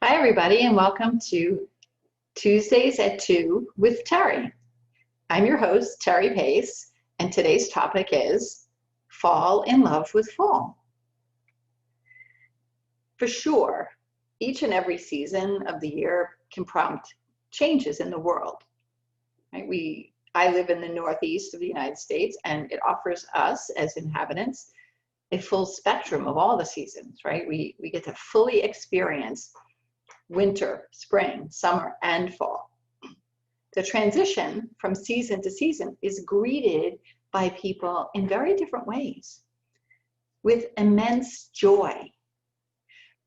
Hi, everybody, and welcome to Tuesdays at 2 with Terri. I'm your host, Terri Pace, and today's topic is fall in love with fall. For sure, each and every season of the year can prompt changes in the world. Right? I live in the Northeast of the United States, and it offers us as inhabitants a full spectrum of all the seasons, right? We get to fully experience winter, spring, summer, and fall. The transition from season to season is greeted by people in very different ways. With immense joy,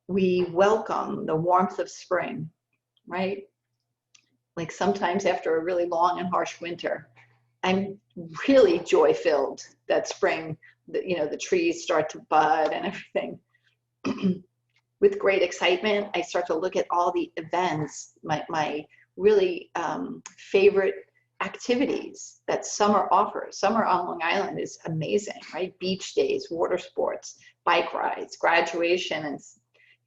we welcome the warmth of spring, right? Like sometimes after a really long and harsh winter, I'm really joy-filled that spring, the trees start to bud and everything. With great excitement, I start to look at all the events, my really favorite activities that summer offers. Summer on Long Island is amazing, right? Beach days, water sports, bike rides, graduation,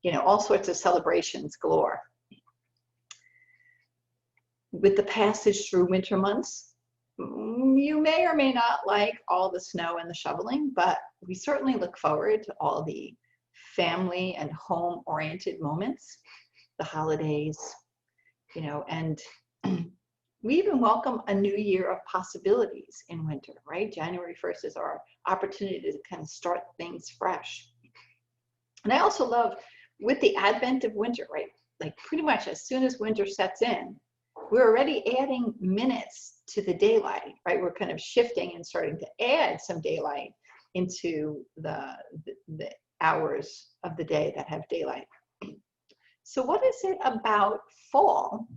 and all sorts of celebrations galore. With the passage through winter months, you may or may not like all the snow and the shoveling, but we certainly look forward to all the family and home-oriented moments, the holidays, and we even welcome a new year of possibilities in winter, right? January 1st is our opportunity to kind of start things fresh. And I also love, with the advent of winter, right? Like pretty much as soon as winter sets in, we're already adding minutes to the daylight, right? We're kind of shifting and starting to add some daylight into the hours of the day that have daylight. So what is it about fall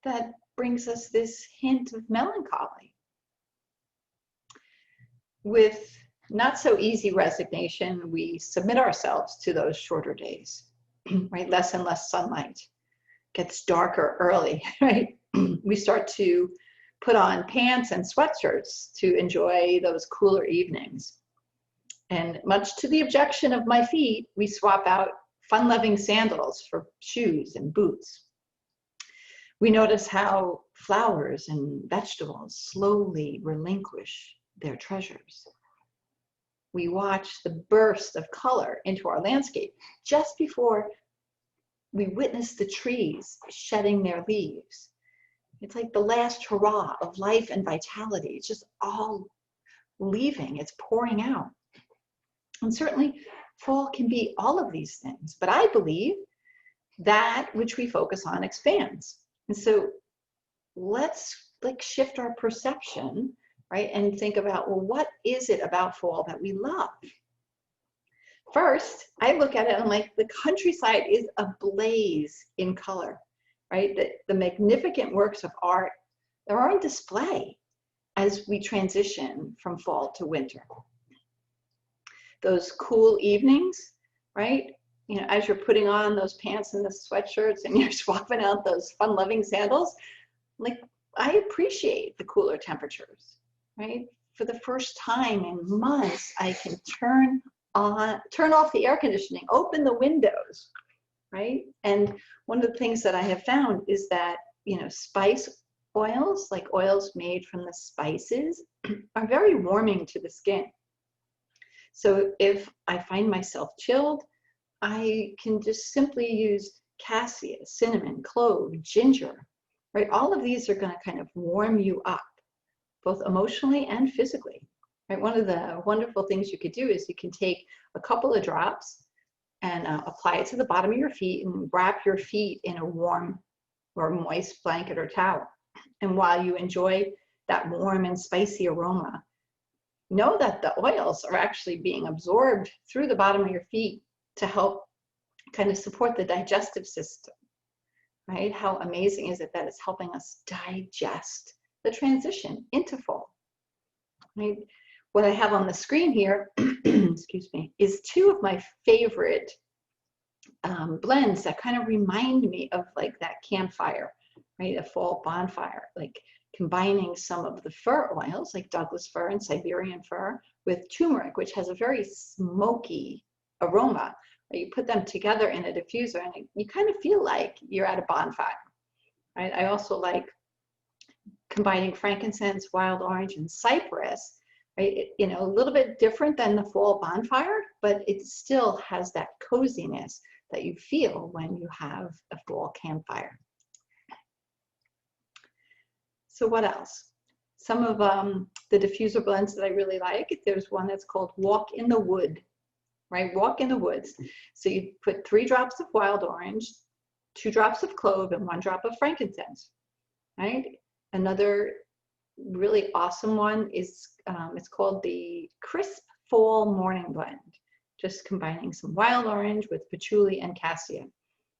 that brings us this hint of melancholy? With not so easy resignation, we submit ourselves to those shorter days, right? Less and less sunlight, gets darker early, right? We start to put on pants and sweatshirts to enjoy those cooler evenings. And much to the objection of my feet, we swap out fun-loving sandals for shoes and boots. We notice how flowers and vegetables slowly relinquish their treasures. We watch the burst of color into our landscape just before we witness the trees shedding their leaves. It's like the last hurrah of life and vitality. It's just all leaving, it's pouring out. And certainly fall can be all of these things, but I believe that which we focus on expands. And so let's shift our perception, right? And think about, well, what is it about fall that we love? First, I look at it and I'm like, the countryside is ablaze in color, right? The magnificent works of art, they're on display as we transition from fall to winter. Those cool evenings, right? As you're putting on those pants and the sweatshirts and you're swapping out those fun-loving sandals, like I appreciate the cooler temperatures, right? For the first time in months, I can turn off the air conditioning, open the windows, right? And one of the things that I have found is that, spice oils, like oils made from the spices, are very warming to the skin. So if I find myself chilled, I can just simply use cassia, cinnamon, clove, ginger, right? All of these are going to kind of warm you up, both emotionally and physically, right? One of the wonderful things you could do is you can take a couple of drops and apply it to the bottom of your feet and wrap your feet in a warm or moist blanket or towel. And while you enjoy that warm and spicy aroma, know that the oils are actually being absorbed through the bottom of your feet to help kind of support the digestive system, right? How amazing is it that it's helping us digest the transition into fall, right? What I have on the screen here, excuse me, is two of my favorite blends that kind of remind me of like that campfire, right? A fall bonfire, like combining some of the fir oils like Douglas fir and Siberian fir with turmeric, which has a very smoky aroma, You put them together in a diffuser and you kind of feel like you're at a bonfire, right? I also like combining frankincense, wild orange, and cypress, right? You know, a little bit different than the fall bonfire, but it still has that coziness that you feel when you have a fall campfire. So what else? Some of the diffuser blends that I really like, there's one that's called Walk in the Wood, right? Walk in the woods. So you put 3 drops of wild orange, 2 drops of clove, and 1 drop of frankincense, right? Another really awesome one is, it's called the Crisp Fall Morning Blend, just combining some wild orange with patchouli and cassia,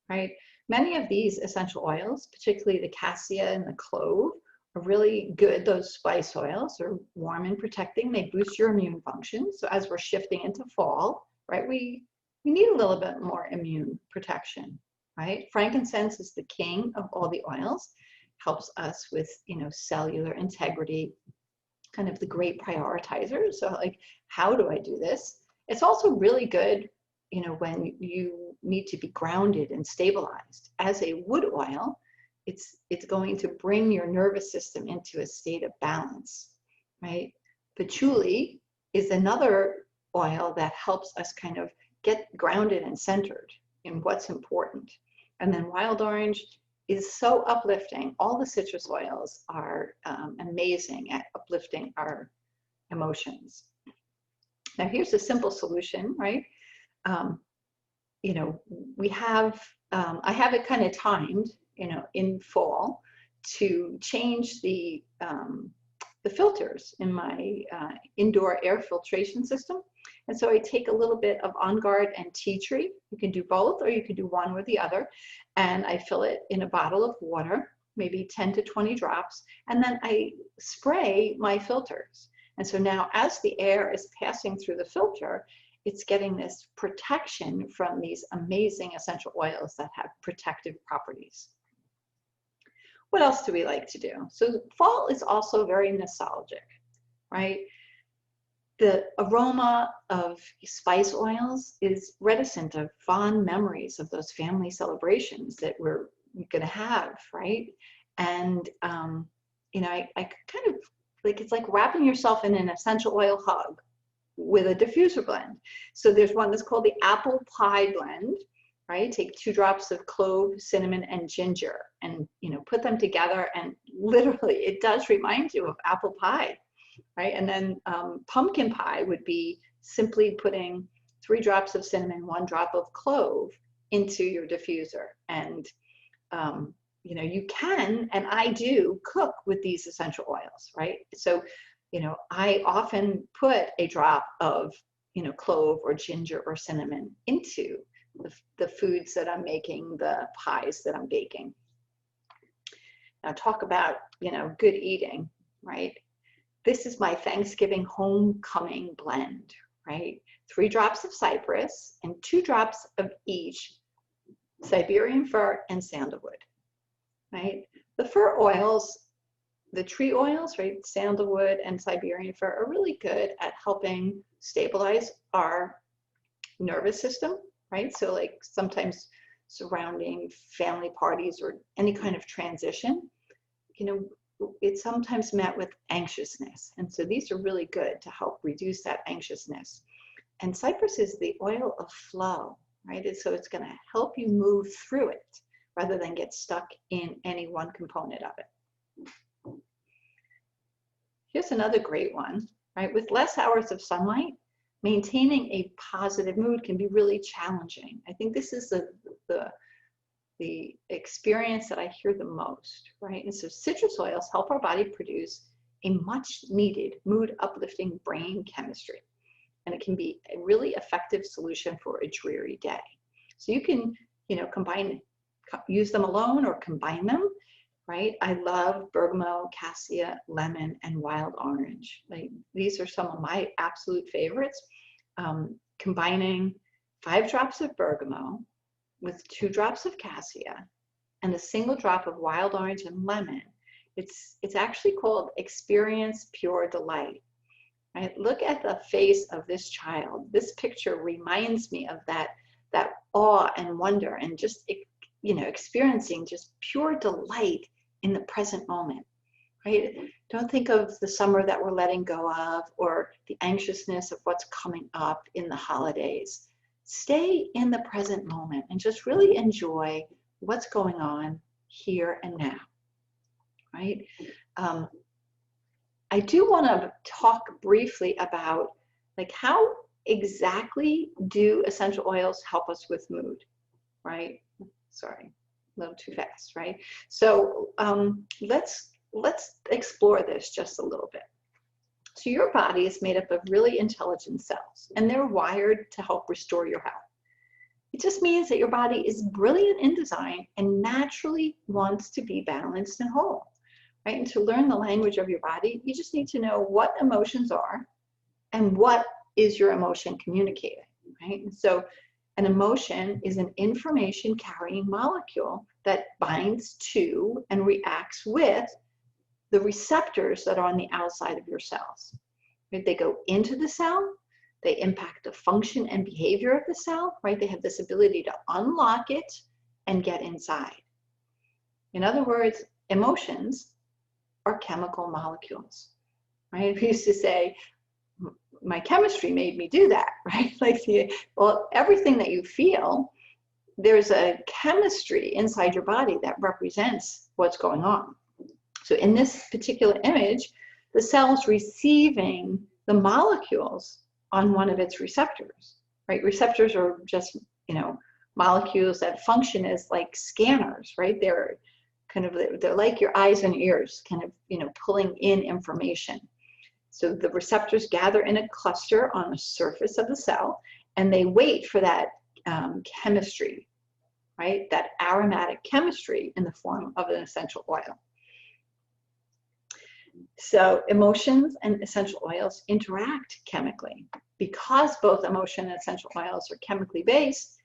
right? Many of these essential oils, particularly the cassia and the clove, are really good. Those spice oils are warm and protecting. They boost your immune function. So as we're shifting into fall, right, we need a little bit more immune protection, right? Frankincense is the king of all the oils, helps us with, you know, cellular integrity, kind of the great prioritizer. So like, how do I do this? It's also really good, you know, when you need to be grounded and stabilized. As a wood oil, it's going to bring your nervous system into a state of balance, right? Patchouli is another oil that helps us kind of get grounded and centered in what's important. And then wild orange is so uplifting. All the citrus oils are amazing at uplifting our emotions. Now here's a simple solution, right? You know, we have, I have it kind of timed, you know, in fall to change the filters in my indoor air filtration system. And so I take a little bit of On Guard and tea tree. You can do both, or you can do one or the other. And I fill it in a bottle of water, maybe 10 to 20 drops. And then I spray my filters. And so now as the air is passing through the filter, it's getting this protection from these amazing essential oils that have protective properties. What else do we like to do? So fall is also very nostalgic, right? The aroma of spice oils is reminiscent of fond memories of those family celebrations that we're going to have, right? And, you know, I kind of like, it's like wrapping yourself in an essential oil hug with a diffuser blend. So there's one that's called the apple pie blend, right? Take 2 drops of clove, cinnamon, and ginger, and, you know, put them together, and literally it does remind you of apple pie, right? And then pumpkin pie would be simply putting 3 drops of cinnamon, 1 drop of clove into your diffuser. And, you know, you can, and I do, cook with these essential oils, right? So, you know, I often put a drop of, you know, clove or ginger or cinnamon into the foods that I'm making, the pies that I'm baking. Now talk about, you know, good eating, right? This is my Thanksgiving homecoming blend, right? 3 drops of cypress and 2 drops of each Siberian fir and sandalwood, right? The fir oils, the tree oils, right, sandalwood and Siberian fir, are really good at helping stabilize our nervous system, right? So like sometimes surrounding family parties or any kind of transition, you know, it's sometimes met with anxiousness. And so these are really good to help reduce that anxiousness. And cypress is the oil of flow, right? And so it's going to help you move through it rather than get stuck in any one component of it. Here's another great one, right? With less hours of sunlight, maintaining a positive mood can be really challenging. I think this is the experience that I hear the most, right? And so citrus oils help our body produce a much needed mood uplifting brain chemistry. And it can be a really effective solution for a dreary day. So you can, you know, use them alone or combine them, right? I love bergamot, cassia, lemon, and wild orange. Like, these are some of my absolute favorites. Combining 5 drops of bergamot with 2 drops of cassia and a single drop of wild orange and lemon. It's actually called Experience Pure Delight. Right? Look at the face of this child. This picture reminds me of that that awe and wonder and just, you know, experiencing just pure delight in the present moment, right? Don't think of the summer that we're letting go of or the anxiousness of what's coming up in the holidays. Stay in the present moment and just really enjoy what's going on here and now, right? I do want to talk briefly about like how exactly do essential oils help us with mood, right? Sorry, a little too fast, right? So let's explore this just a little bit. So your body is made up of really intelligent cells, and they're wired to help restore your health. It just means that your body is brilliant in design and naturally wants to be balanced and whole, right? And to learn the language of your body, you just need to know what emotions are and what is your emotion communicating, right? And so an emotion is an information carrying molecule that binds to and reacts with the receptors that are on the outside of your cells. Right? They go into the cell, they impact the function and behavior of the cell, right? They have this ability to unlock it and get inside. In other words, emotions are chemical molecules, right? We used to say, my chemistry made me do that, right? Like, well, everything that you feel, there's a chemistry inside your body that represents what's going on. So in this particular image, the cell's receiving the molecules on one of its receptors, right? Receptors are just, you know, molecules that function as like scanners, right? They're like your eyes and ears, kind of, you know, pulling in information. So the receptors gather in a cluster on the surface of the cell, and they wait for that chemistry, right? That aromatic chemistry in the form of an essential oil. So emotions and essential oils interact chemically. Because both emotion and essential oils are chemically based,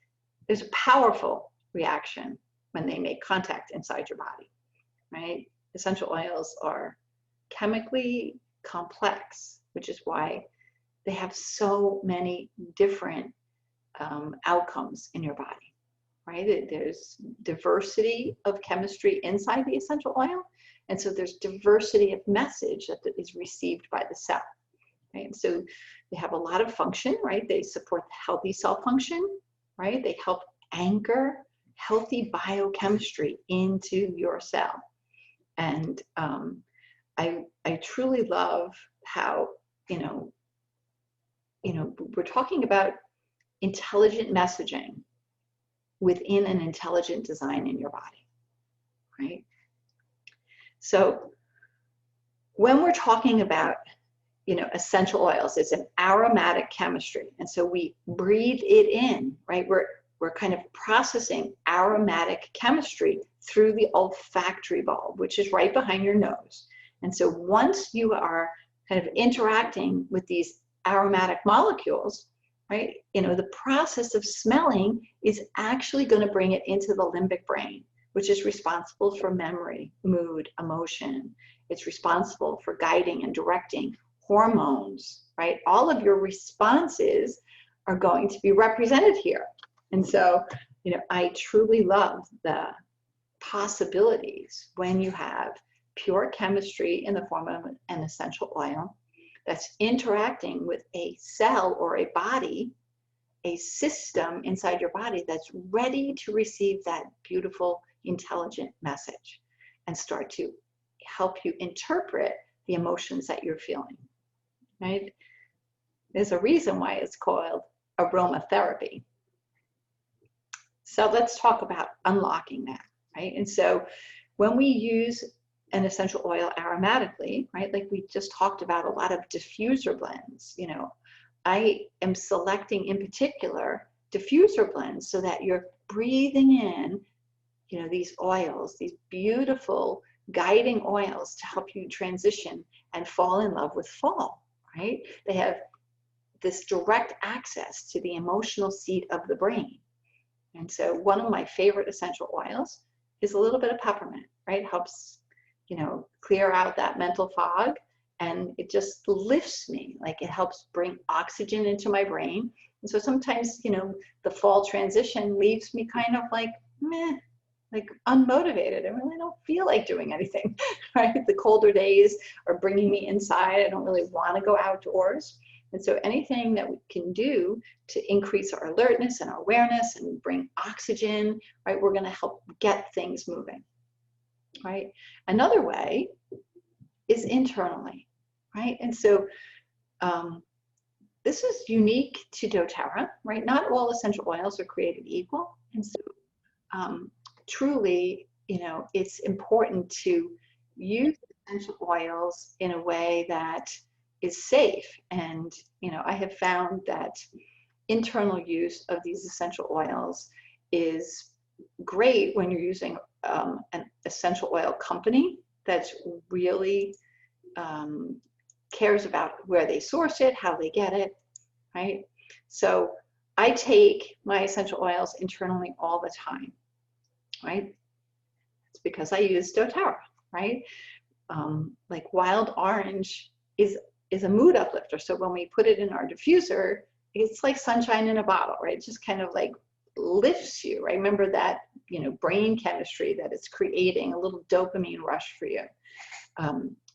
there's a powerful reaction when they make contact inside your body, right? Essential oils are chemically complex, which is why they have so many different outcomes in your body, right? There's diversity of chemistry inside the essential oil, and so there's diversity of message that is received by the cell, right? So they have a lot of function, right? They support healthy cell function, right? They help anchor healthy biochemistry into your cell. And I truly love how, you know, we're talking about intelligent messaging within an intelligent design in your body, right? So when we're talking about, you know, essential oils, it's an aromatic chemistry. And so we breathe it in, right? We're kind of processing aromatic chemistry through the olfactory bulb, which is right behind your nose. And so once you are kind of interacting with these aromatic molecules, right, you know, the process of smelling is actually going to bring it into the limbic brain, which is responsible for memory, mood, emotion. It's responsible for guiding and directing hormones, right? All of your responses are going to be represented here. And so, you know, I truly love the possibilities when you have pure chemistry in the form of an essential oil that's interacting with a cell or a body, a system inside your body that's ready to receive that beautiful, intelligent message and start to help you interpret the emotions that you're feeling, right? There's a reason why it's called aromatherapy. So let's talk about unlocking that, right? And so when we use an essential oil aromatically, right, like we just talked about a lot of diffuser blends, you know, I am selecting in particular diffuser blends so that you're breathing in, you know, these oils, these beautiful guiding oils to help you transition and fall in love with fall, right? They have this direct access to the emotional seat of the brain. And so one of my favorite essential oils is a little bit of peppermint, right? Helps, you know, clear out that mental fog, and it just lifts me. Like, it helps bring oxygen into my brain, And so sometimes, the fall transition leaves me kind of like, meh, like unmotivated. I really don't feel like doing anything, right? The colder days are bringing me inside. I don't really want to go outdoors. And so anything that we can do to increase our alertness and our awareness and bring oxygen, right, we're going to help get things moving, right? Another way is internally, right? And so this is unique to doTERRA, right? Not all essential oils are created equal. And so truly, it's important to use essential oils in a way that is safe. And, I have found that internal use of these essential oils is great when you're using an essential oil company that's really cares about where they source it, how they get it, right? So I take my essential oils internally all the time, right? It's because I use doTERRA, right? Like wild orange is a mood uplifter. So when we put it in our diffuser, it's like sunshine in a bottle, right? It just kind of like lifts you, right? Remember that, brain chemistry that it's creating a little dopamine rush for you.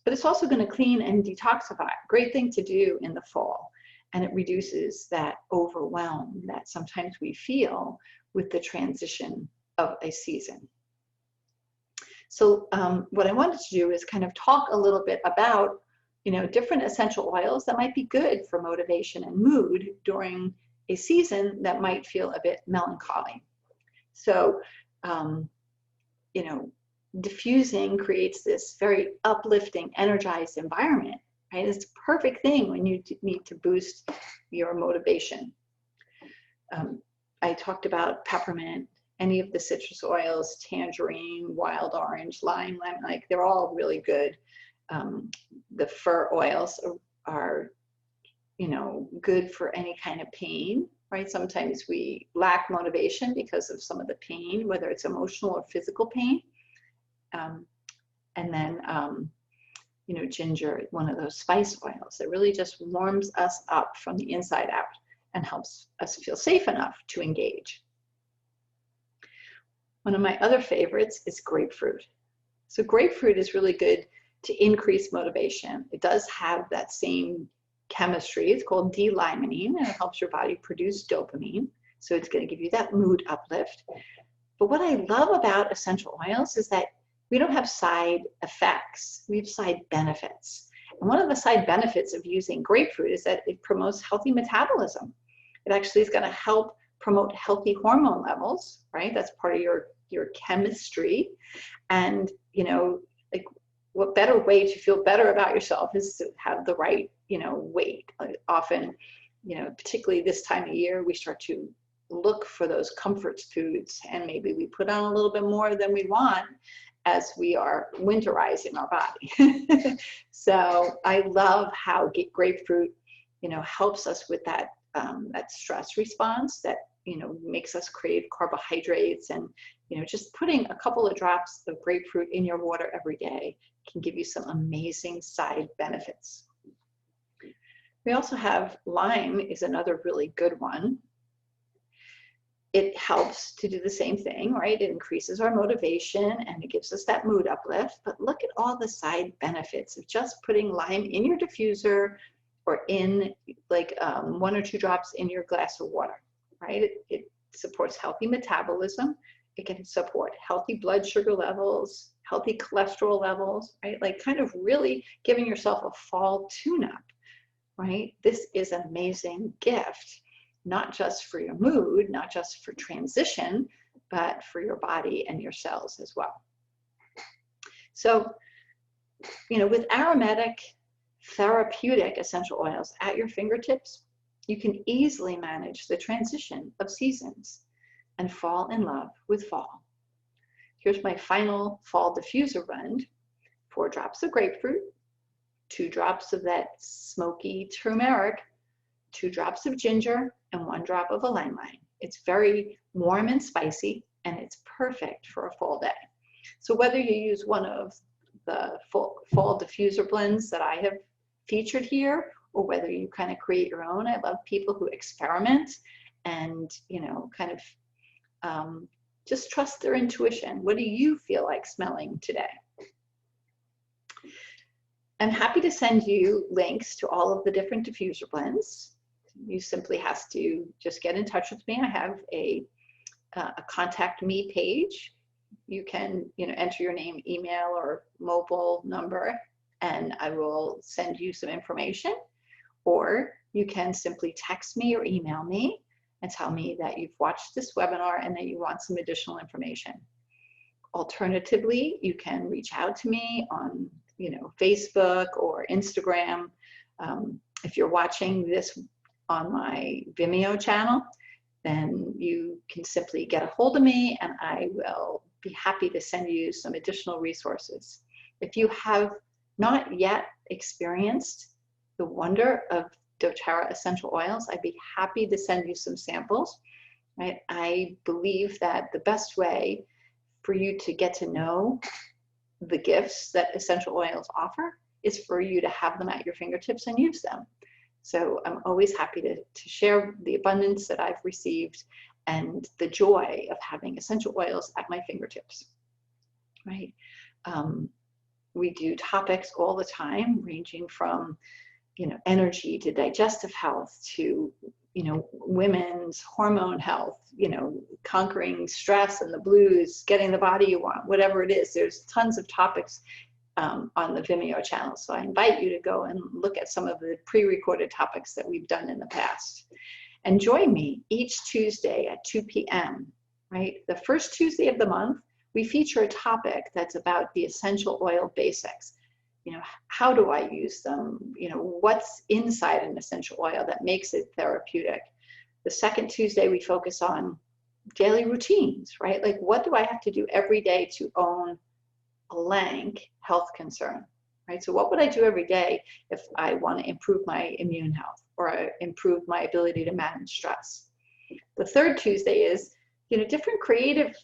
But it's also going to clean and detoxify. Great thing to do in the fall. And it reduces that overwhelm that sometimes we feel with the transition of a season. So what I wanted to do is kind of talk a little bit about, different essential oils that might be good for motivation and mood during a season that might feel a bit melancholy. So, diffusing creates this very uplifting, energized environment, right? It's a perfect thing when you need to boost your motivation. I talked about peppermint, any of the citrus oils, tangerine, wild orange, lime, lemon, like they're all really good. The fir oils are good for any kind of pain, right? Sometimes we lack motivation because of some of the pain, whether it's emotional or physical pain. And then, ginger, one of those spice oils that really just warms us up from the inside out and helps us feel safe enough to engage. One of my other favorites is grapefruit. So grapefruit is really good to increase motivation. It does have that same chemistry. It's called D-limonene, and it helps your body produce dopamine. So it's going to give you that mood uplift. But what I love about essential oils is that we don't have side effects. We have side benefits. And one of the side benefits of using grapefruit is that it promotes healthy metabolism. It actually is going to help promote healthy hormone levels, right? That's part of your chemistry. And, like what better way to feel better about yourself is to have the right, weight. Often, particularly this time of year, we start to look for those comfort foods, and maybe we put on a little bit more than we want as we are winterizing our body. So I love how grapefruit, helps us with that stress response that, makes us crave carbohydrates. And, just putting a couple of drops of grapefruit in your water every day can give you some amazing side benefits. We also have lime is another really good one. It helps to do the same thing, right? It increases our motivation and it gives us that mood uplift. But look at all the side benefits of just putting lime in your diffuser or in like 1 or 2 drops in your glass of water, right? It supports healthy metabolism. It can support healthy blood sugar levels, healthy cholesterol levels, right? Like kind of really giving yourself a fall tune-up, right? This is an amazing gift, not just for your mood, not just for transition, but for your body and your cells as well. So, with aromatic, therapeutic essential oils at your fingertips, you can easily manage the transition of seasons and fall in love with fall. Here's my final fall diffuser blend: 4 drops of grapefruit, 2 drops of that smoky turmeric, 2 drops of ginger, and 1 drop of ylang ylang. It's very warm and spicy, and it's perfect for a fall day. So whether you use one of the fall diffuser blends that I have featured here, or whether you kind of create your own. I love people who experiment and, you know, kind of just trust their intuition. What do you feel like smelling today? I'm happy to send you links to all of the different diffuser blends. You simply have to just get in touch with me. I have a contact me page. You can, you know, enter your name, email, or mobile number, and I will send you some information. Or you can simply text me or email me and tell me that you've watched this webinar and that you want some additional information. Alternatively, you can reach out to me on, you know, Facebook or Instagram. If you're watching this on my Vimeo channel, then you can simply get a hold of me and I will be happy to send you some additional resources. If you have not yet experienced the wonder of doTERRA essential oils, I'd be happy to send you some samples. Right? I believe that the best way for you to get to know the gifts that essential oils offer is for you to have them at your fingertips and use them. So I'm always happy to share the abundance that I've received and the joy of having essential oils at my fingertips, right? We do topics all the time, ranging from, you know, energy to digestive health to, you know, women's hormone health, you know, conquering stress and the blues, getting the body you want, whatever it is. There's tons of topics on the Vimeo channel. So I invite you to go and look at some of the pre-recorded topics that we've done in the past. And join me each Tuesday at 2 p.m., right? The first Tuesday of the month, we feature a topic that's about the essential oil basics. You know, how do I use them? You know, what's inside an essential oil that makes it therapeutic? The second Tuesday, we focus on daily routines, right? Like, what do I have to do every day to own a blank health concern, right? So what would I do every day if I want to improve my immune health or improve my ability to manage stress? The third Tuesday is, you know, different creative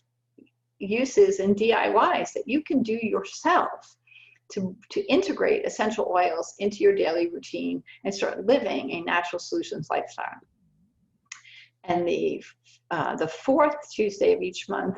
uses and DIYs that you can do yourself to integrate essential oils into your daily routine and start living a natural solutions lifestyle. And the fourth Tuesday of each month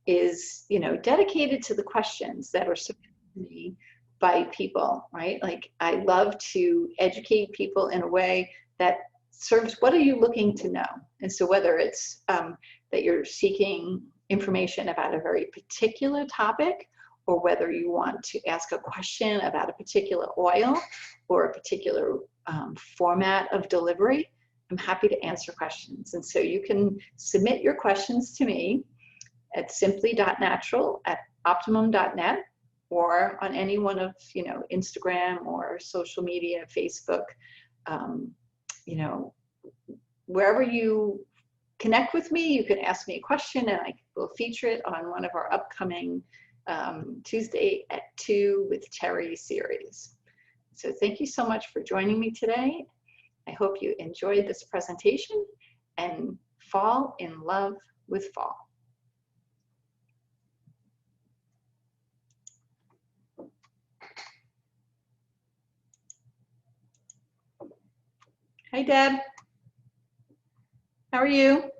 is, you know, dedicated to the questions that are submitted to me by people, right? Like, I love to educate people in a way that serves what are you looking to know? And so whether it's that you're seeking information about a very particular topic, or whether you want to ask a question about a particular oil or a particular format of delivery, I'm happy to answer questions. And so you can submit your questions to me at simply.natural@optimum.net, or on any one of, you know, Instagram or social media, Facebook, you know, wherever you connect with me, you can ask me a question and I will feature it on one of our upcoming Tuesday at 2 with Terri series. So thank you so much for joining me today. I hope you enjoyed this presentation and fall in love with fall. Hi, Deb. How are you?